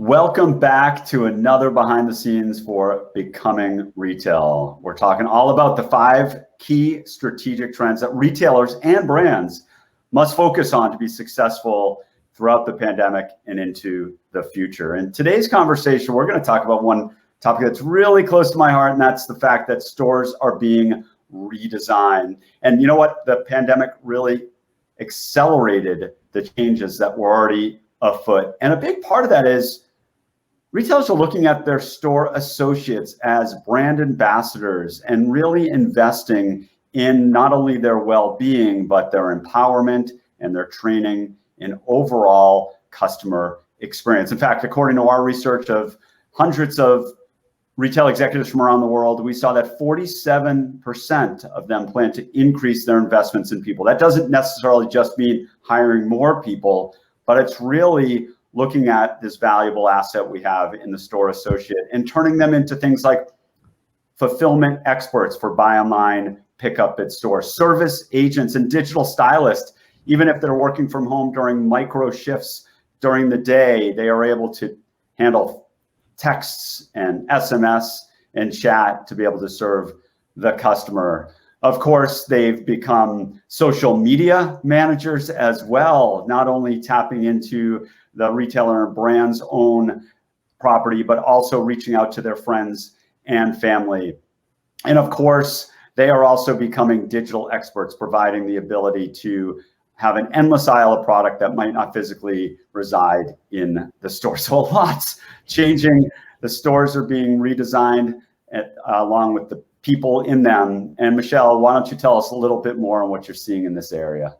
Welcome back to another behind the scenes for Becoming Retail. We're talking all about the 5 key strategic trends that retailers and brands must focus on to be successful throughout the pandemic and into the future. In today's conversation, we're going to talk about one topic that's really close to my heart, and that's the fact that stores are being redesigned. And you know what? The pandemic really accelerated the changes that were already afoot. And a big part of that is retailers are looking at their store associates as brand ambassadors and really investing in not only their well-being, but their empowerment and their training and overall customer experience. In fact, according to our research of hundreds of retail executives from around the world, we saw that 47% of them plan to increase their investments in people. That doesn't necessarily just mean hiring more people, but it's really looking at this valuable asset we have in the store associate and turning them into things like fulfillment experts for buy online, pick up at store, service agents and digital stylists. Even if they're working from home during micro shifts during the day, they are able to handle texts and SMS and chat to be able to serve the customer. Of course, they've become social media managers as well, not only tapping into the retailer and brand's own property, but also reaching out to their friends and family. And of course, they are also becoming digital experts, providing the ability to have an endless aisle of product that might not physically reside in the store. So a lot's changing. The stores are being redesigned along with the people in them. And Michelle, why don't you tell us a little bit more on what you're seeing in this area?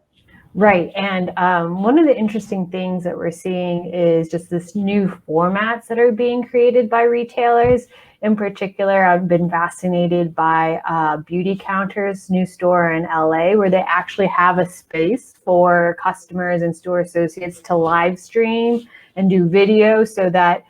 Right. And one of the interesting things that we're seeing is just this new formats that are being created by retailers. In particular, I've been fascinated by Beauty Counter's new store in LA, where they actually have a space for customers and store associates to live stream and do video, so that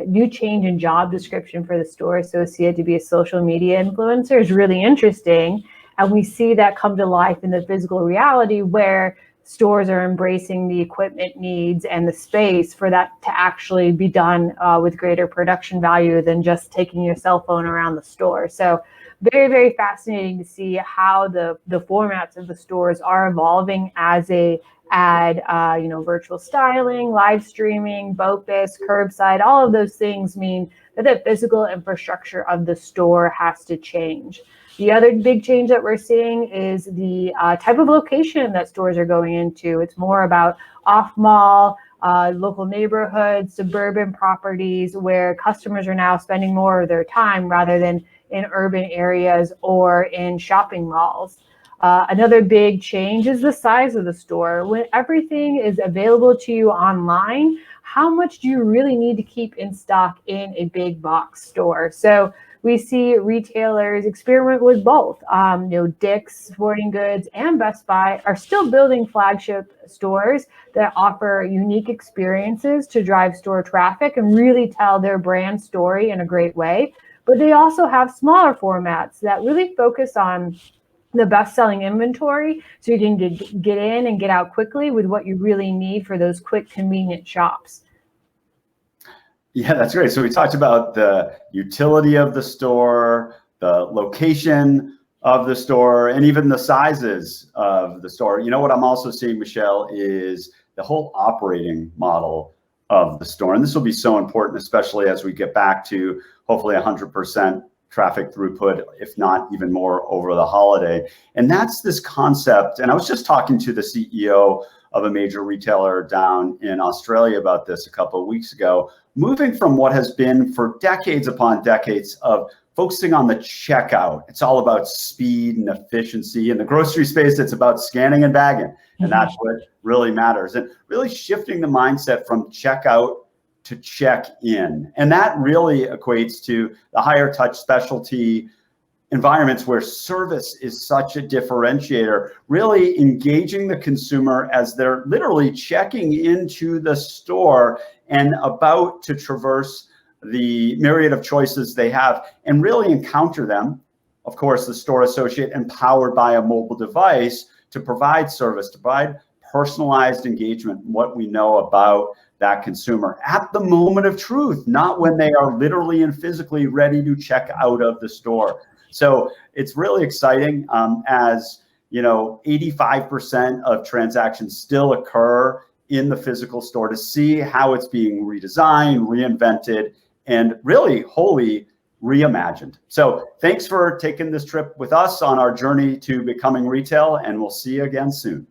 new change in job description for the store associate to be a social media influencer is really interesting. And we see that come to life in the physical reality, where stores are embracing the equipment needs and the space for that to actually be done with greater production value than just taking your cell phone around the store. So very, very fascinating to see how the formats of the stores are evolving as they add virtual styling, live streaming, BOPIS, curbside. All of those things mean that the physical infrastructure of the store has to change. The other big change that we're seeing is the type of location that stores are going into. It's more about off-mall, local neighborhoods, suburban properties, where customers are now spending more of their time rather than in urban areas or in shopping malls. Another big change is the size of the store. When everything is available to you online, how much do you really need to keep in stock in a big box store? So we see retailers experiment with both. Dick's Sporting Goods and Best Buy are still building flagship stores that offer unique experiences to drive store traffic and really tell their brand story in a great way. But they also have smaller formats that really focus on the best-selling inventory, so you can get in and get out quickly with what you really need for those quick, convenient shops. Yeah, that's great. So we talked about the utility of the store, the location of the store, and even the sizes of the store. You know what I'm also seeing, Michelle, is the whole operating model of the store. And this will be so important, especially as we get back to hopefully 100% traffic throughput, if not even more over the holiday. And that's this concept. And I was just talking to the CEO of a major retailer down in Australia about this a couple of weeks ago, moving from what has been for decades upon decades of focusing on the checkout. It's all about speed and efficiency. In the grocery space, it's about scanning and bagging. And that's what really matters. And really shifting the mindset from checkout to check in. And that really equates to the higher touch specialty environments where service is such a differentiator, really engaging the consumer as they're literally checking into the store and about to traverse the myriad of choices they have and really encounter them. Of course, the store associate empowered by a mobile device to provide service, to provide personalized engagement, what we know about that consumer at the moment of truth, not when they are literally and physically ready to check out of the store. So it's really exciting, as you know, 85% of transactions still occur in the physical store, to see how it's being redesigned, reinvented, and really wholly reimagined. So thanks for taking this trip with us on our journey to becoming retail, and we'll see you again soon.